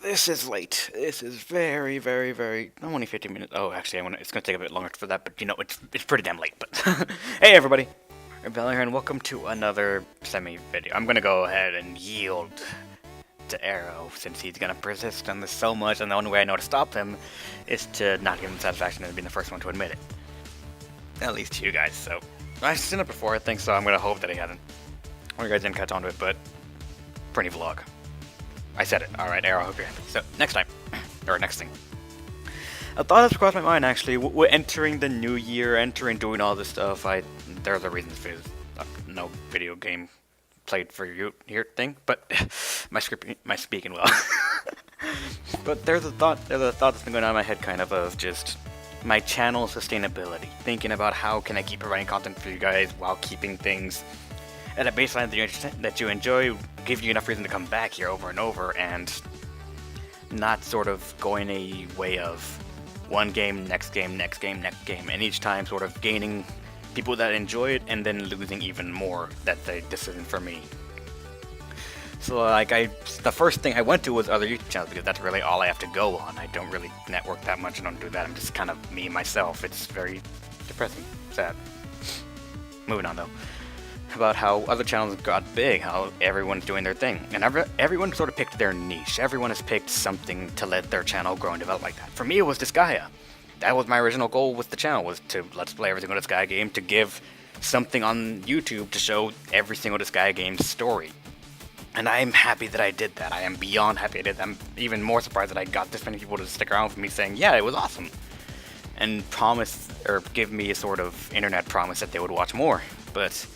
This is late. This is very, very, very. I'm only 15 minutes. Oh, actually, it's gonna take a bit longer for that, but it's pretty damn late. But hey, everybody, Rebel here, and welcome to another semi video. I'm gonna go ahead and yield to Arrow since he's gonna persist on this so much, and the only way I know to stop him is to not give him satisfaction and being the first one to admit it. At least to you guys. So I've seen it before, I think, so I'm gonna hope that he hasn't. Or you guys didn't catch on to it, but pretty vlog. I said it. Alright, Arrow, I hope you're happy. So, next time. Or next thing. A thought has crossed my mind, actually. We're entering the new year, doing all this stuff. There's a reason for no video game played for you here thing, but my speaking well. But there's a thought that's been going on in my head kind of just my channel sustainability. Thinking about how can I keep providing content for you guys while keeping things at a baseline that you enjoy, give you enough reason to come back here over and over, and not sort of going a way of one game, next game, next game, next game, and each time sort of gaining people that enjoy it and then losing even more that this isn't for me. So the first thing I went to was other YouTube channels because that's really all I have to go on. I don't really network that much. I don't do that. I'm just kind of me myself. It's very depressing, sad. Moving on though. About how other channels got big, how everyone's doing their thing, and everyone sort of picked their niche. Everyone has picked something to let their channel grow and develop like that. For me, it was Disgaea. That was my original goal with the channel, was to let's play every single Disgaea game, to give something on YouTube to show every single Disgaea game's story. And I am happy that I did that. I am beyond happy I did that. I'm even more surprised that I got this many people to stick around for me saying, yeah, it was awesome. And promise, or give me a sort of internet promise that they would watch more. But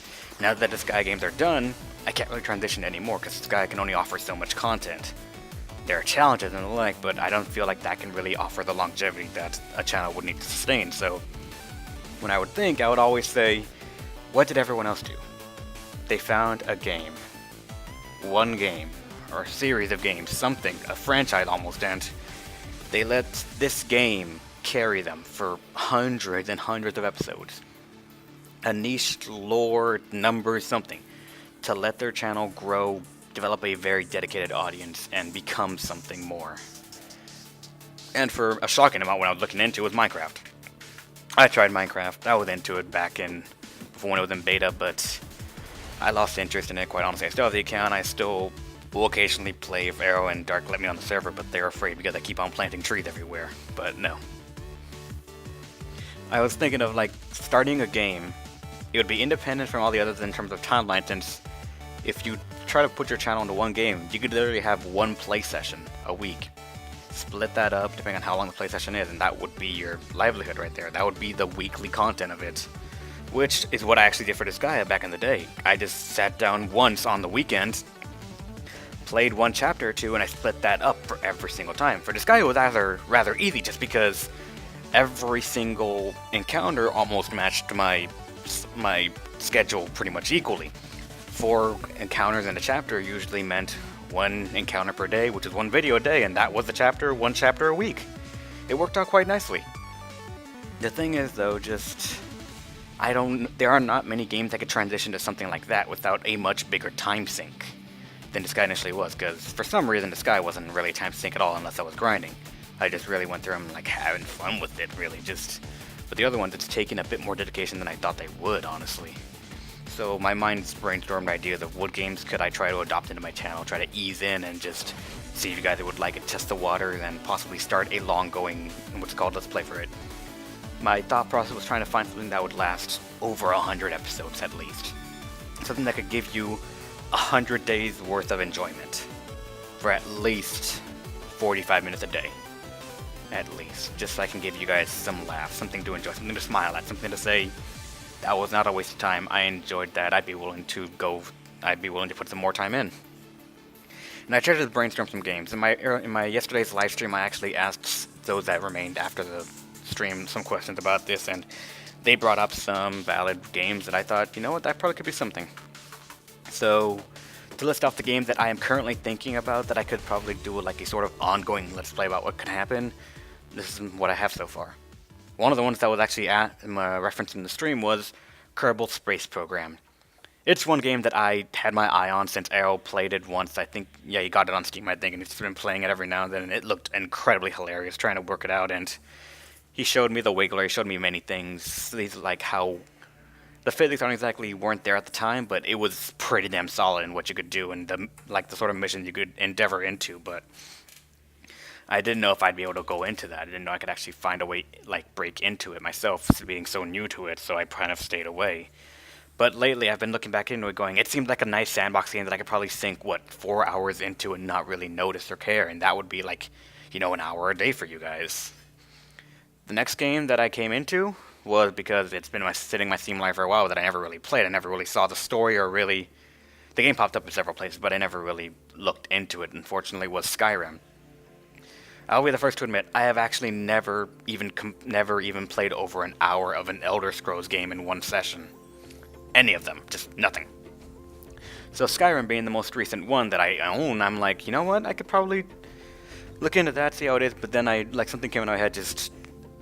now that Disgaea games are done, I can't really transition anymore because Disgaea can only offer so much content. There are challenges and the like, but I don't feel like that can really offer the longevity that a channel would need to sustain. So when I would think, I would always say, what did everyone else do? They found a game. One game, or a series of games, something, a franchise almost, and they let this game carry them for hundreds and hundreds of episodes. A niche, lore, numbers, something, to let their channel grow, develop a very dedicated audience, and become something more. And for a shocking amount, when I was looking into, was Minecraft. I tried Minecraft. I was into it back in when it was in beta, but I lost interest in it, quite honestly. I still have the account. I still will occasionally play if Arrow and Dark let me on the server, but they're afraid because I keep on planting trees everywhere. But no. I was thinking of starting a game. It would be independent from all the others in terms of timeline, since if you try to put your channel into one game, you could literally have one play session a week. Split that up depending on how long the play session is, and that would be your livelihood right there. That would be the weekly content of it, which is what I actually did for Disgaea back in the day. I just sat down once on the weekends, played one chapter or two, and I split that up for every single time. For Disgaea, it was rather easy just because every single encounter almost matched my schedule pretty much equally. 4 encounters in a chapter usually meant 1 encounter per day, which is 1 video a day, and that was the chapter, 1 chapter a week. It worked out quite nicely. The thing is, though, there are not many games that could transition to something like that without a much bigger time sink than Disgaea initially was, because for some reason Disgaea wasn't really a time sink at all unless I was grinding. I just really went through them having fun with it, really, But the other ones, it's taken a bit more dedication than I thought they would, honestly. So my mind's brainstormed ideas of what games could I try to adopt into my channel, try to ease in and just see if you guys would like it, test the waters, and possibly start a long-going, what's called Let's Play for it. My thought process was trying to find something that would last over 100 episodes at least. Something that could give you 100 days worth of enjoyment for at least 45 minutes a day. At least, just so I can give you guys some laughs, something to enjoy, something to smile at, something to say, that was not a waste of time, I enjoyed that, I'd be willing to put some more time in. And I tried to brainstorm some games. In my yesterday's live stream, I actually asked those that remained after the stream some questions about this, and they brought up some valid games that I thought, you know what, that probably could be something. So, to list off the games that I am currently thinking about that I could probably do a sort of ongoing Let's Play about what could happen, this is what I have so far. One of the ones that was actually referenced in the stream was Kerbal Space Program. It's one game that I had my eye on since Arrow played it once. I think, yeah, he got it on Steam, I think, and he's been playing it every now and then, and it looked incredibly hilarious trying to work it out, and he showed me the wiggler, he showed me many things, these, like how the physics weren't there at the time, but it was pretty damn solid in what you could do and the sort of missions you could endeavor into, but I didn't know if I'd be able to go into that. I didn't know I could actually find a way, like, break into it myself, being so new to it, so I kind of stayed away. But lately, I've been looking back into it going, it seemed like a nice sandbox game that I could probably sink, 4 hours into and not really notice or care, and that would be like, an hour a day for you guys. The next game that I came into was because it's been sitting in my Steam library for a while that I never really played. I never really saw the story or really... The game popped up in several places, but I never really looked into it, unfortunately, was Skyrim. I'll be the first to admit, I have actually never even played over an hour of an Elder Scrolls game in one session. Any of them, just nothing. So Skyrim being the most recent one that I own, I'm like, you know what, I could probably look into that, see how it is, but then something came in my head,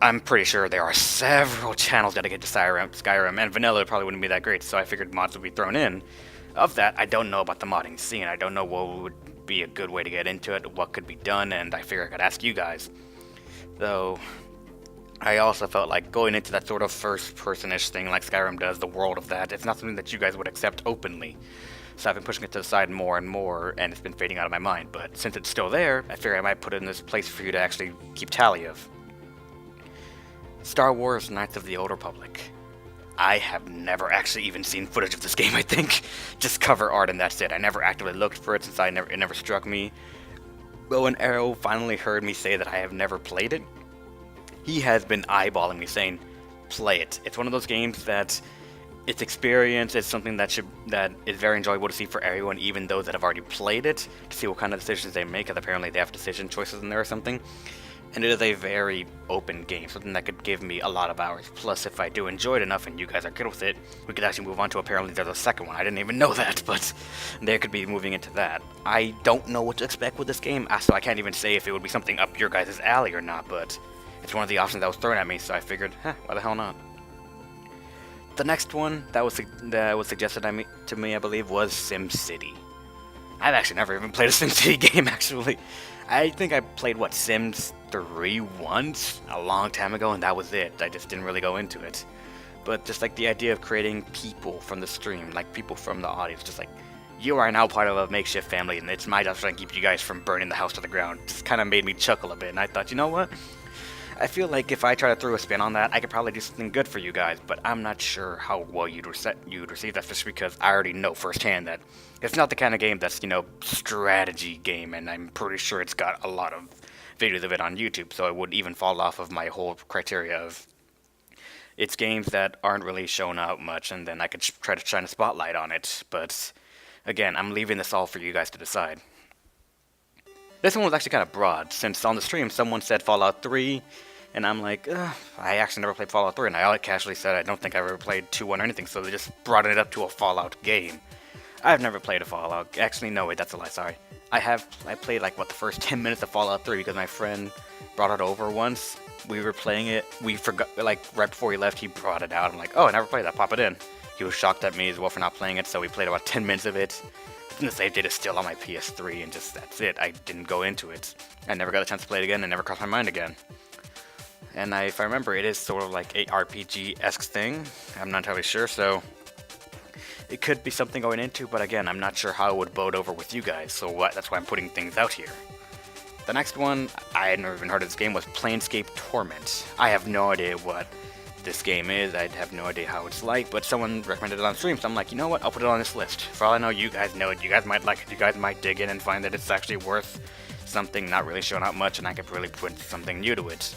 I'm pretty sure there are several channels dedicated to Skyrim, and vanilla probably wouldn't be that great, so I figured mods would be thrown in. Of that, I don't know about the modding scene, I don't know what would be a good way to get into it, what could be done, and I figured I could ask you guys. Though, I also felt like going into that sort of first-person-ish thing like Skyrim does, the world of that, it's not something that you guys would accept openly. So I've been pushing it to the side more and more, and it's been fading out of my mind. But since it's still there, I figure I might put it in this place for you to actually keep tally of. Star Wars Knights of the Old Republic. I have never actually even seen footage of this game, I think. Just cover art and that's it. I never actively looked for it since it never struck me. But when Arrow finally heard me say that I have never played it, he has been eyeballing me saying, play it. It's one of those games that its experience is something that is very enjoyable to see for everyone, even those that have already played it, to see what kind of decisions they make, because apparently they have decision choices in there or something. And it is a very open game, something that could give me a lot of hours. Plus, if I do enjoy it enough and you guys are good with it, we could actually move on to apparently there's a second one. I didn't even know that, but there could be moving into that. I don't know what to expect with this game, so I can't even say if it would be something up your guys' alley or not, but it's one of the options that was thrown at me, so I figured, why the hell not? The next one that was suggested to me, I believe, was SimCity. I've actually never even played a SimCity game, actually. I think I played, Sims 3 once, a long time ago, and that was it. I just didn't really go into it. But just like the idea of creating people from the stream, like people from the audience, just like, you are now part of a makeshift family, and it's my job to try and keep you guys from burning the house to the ground. Just kind of made me chuckle a bit, and I thought, you know what? I feel like if I try to throw a spin on that, I could probably do something good for you guys, but I'm not sure how well you'd receive that, just because I already know firsthand that it's not the kind of game that's, strategy game, and I'm pretty sure it's got a lot of videos of it on YouTube, so it would even fall off of my whole criteria of it's games that aren't really shown out much, and then I could try to shine a spotlight on it, but again, I'm leaving this all for you guys to decide. This one was actually kind of broad, since on the stream someone said Fallout 3, and I'm like, I actually never played Fallout 3, and I casually said I don't think I've ever played 2-1 or anything, so they just brought it up to a Fallout game. I've never played a Fallout. Actually, no, wait, that's a lie, sorry. I played, the first 10 minutes of Fallout 3 because my friend brought it over once. We were playing it, we forgot, right before he left, he brought it out. I'm like, oh, I never played that, pop it in. He was shocked at me as well for not playing it, so we played about 10 minutes of it. And the save data is still on my PS3, and that's it. I didn't go into it. I never got a chance to play it again, and never crossed my mind again. And if I remember, it is sort of like a RPG-esque thing. I'm not entirely sure, so it could be something going into, but again, I'm not sure how it would bode over with you guys, so that's why I'm putting things out here. The next one, I had never even heard of this game, was Planescape Torment. I have no idea what this game is, I have no idea how it's like, but someone recommended it on stream, so I'm like, you know what, I'll put it on this list. For all I know, you guys know it, you guys might like it, you guys might dig in and find that it's actually worth something not really showing out much, and I could really put something new to it.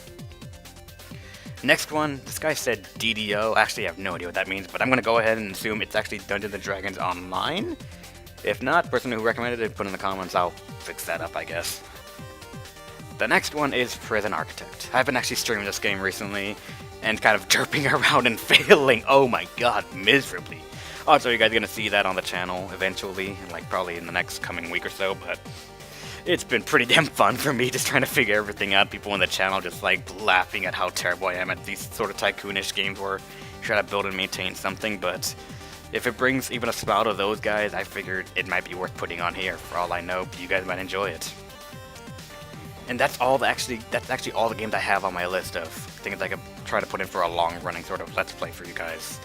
Next one, this guy said DDO. Actually, I have no idea what that means, but I'm going to go ahead and assume it's actually Dungeons & Dragons Online. If not, the person who recommended it, put in the comments, I'll fix that up, I guess. The next one is Prison Architect. I've been actually streaming this game recently, and kind of derping around and failing, oh my god, miserably. Also, you guys are going to see that on the channel eventually, probably in the next coming week or so, but it's been pretty damn fun for me just trying to figure everything out. People on the channel just laughing at how terrible I am at these sort of tycoonish games where you try to build and maintain something, but If it brings even a smile to those guys, I figured it might be worth putting on here. For all I know, you guys might enjoy it. And that's actually all the games I have on my list of things I could try to put in for a long-running sort of Let's Play for you guys.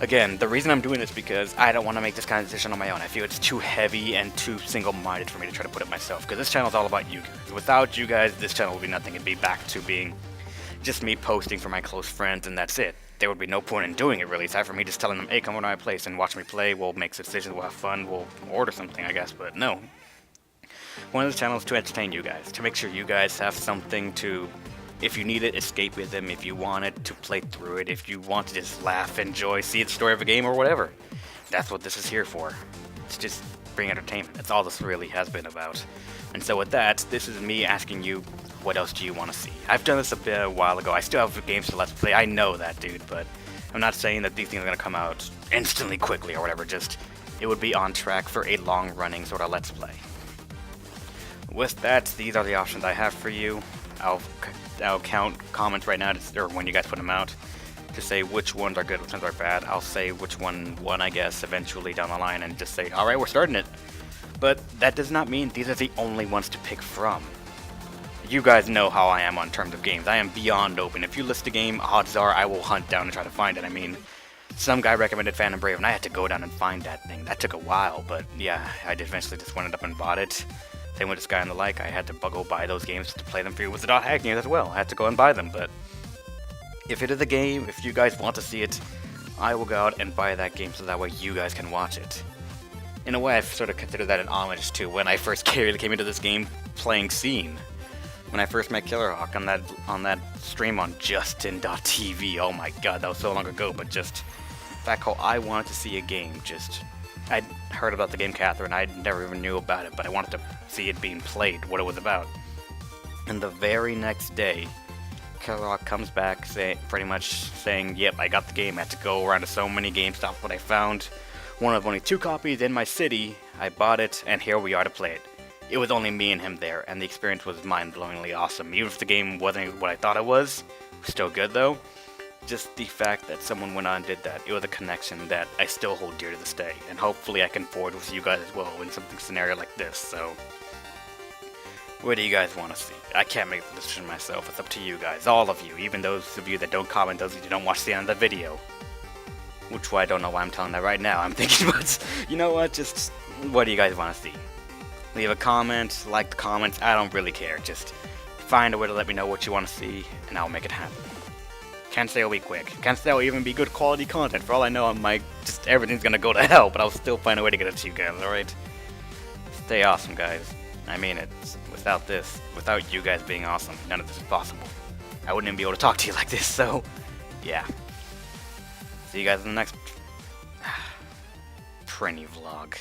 Again, the reason I'm doing this is because I don't want to make this kind of decision on my own. I feel it's too heavy and too single-minded for me to try to put it myself, because this channel is all about you guys. Without you guys, this channel would be nothing. It'd be back to being just me posting for my close friends, and that's it. There would be no point in doing it, really, aside from me just telling them, hey, come over to my place and watch me play, we'll make decisions, we'll have fun, we'll order something, I guess, but no. One of the channels to entertain you guys, to make sure you guys have something to, if you need it, escape with them, if you want it, to play through it, if you want to just laugh, enjoy, see the story of a game or whatever. That's what this is here for. It's just bring entertainment. That's all this really has been about. And so with that, this is me asking you, what else do you want to see? I've done this a while ago. I still have games to Let's Play. I know that, dude, but I'm not saying that these things are going to come out instantly, quickly, or whatever. Just, it would be on track for a long-running sort of Let's Play. With that, these are the options I have for you. I'll count comments right now, or when you guys put them out, to say which ones are good, which ones are bad. I'll say which one won, I guess, eventually down the line, and just say, alright, we're starting it. But that does not mean these are the only ones to pick from. You guys know how I am on terms of games. I am beyond open. If you list a game, odds are I will hunt down and try to find it. I mean, some guy recommended Phantom Brave, and I had to go down and find that thing. That took a while, but yeah, I eventually just went up and bought it. Same with Disgaea and the like, I had to go buy those games to play them for you without hacking it as well. I had to go and buy them, but if it is a game, if you guys want to see it, I will go out and buy that game so that way you guys can watch it. In a way, I've sort of considered that an homage to when I first came into this game playing Scene. When I first met Killerhawk on that stream on Justin.tv, oh my god, that was so long ago, but just that call, I wanted to see a game, I'd heard about the game Catherine, I never even knew about it, but I wanted to see it being played, what it was about. And the very next day, Killerhawk comes back pretty much saying, yep, I got the game, I had to go around to so many GameStop, but I found one of only 2 copies in my city, I bought it, and here we are to play it. It was only me and him there, and the experience was mind-blowingly awesome. Even if the game wasn't what I thought it was still good though. Just the fact that someone went on and did that, it was a connection that I still hold dear to this day, and hopefully I can forward with you guys as well in something scenario like this, so what do you guys want to see? I can't make the decision myself, it's up to you guys, all of you, even those of you that don't comment, those of you that don't watch the end of the video. Which I don't know why I'm telling that right now, I'm thinking, but you know what, just what do you guys want to see? Leave a comment, like the comments, I don't really care, just find a way to let me know what you want to see, and I'll make it happen. Can't say it'll be quick. Can't say it'll even be good quality content. For all I know, just everything's gonna go to hell, but I'll still find a way to get it to you guys, alright? Stay awesome, guys. I mean it. Without you guys being awesome, none of this is possible. I wouldn't even be able to talk to you like this, so, yeah. See you guys in the next Prinny vlog.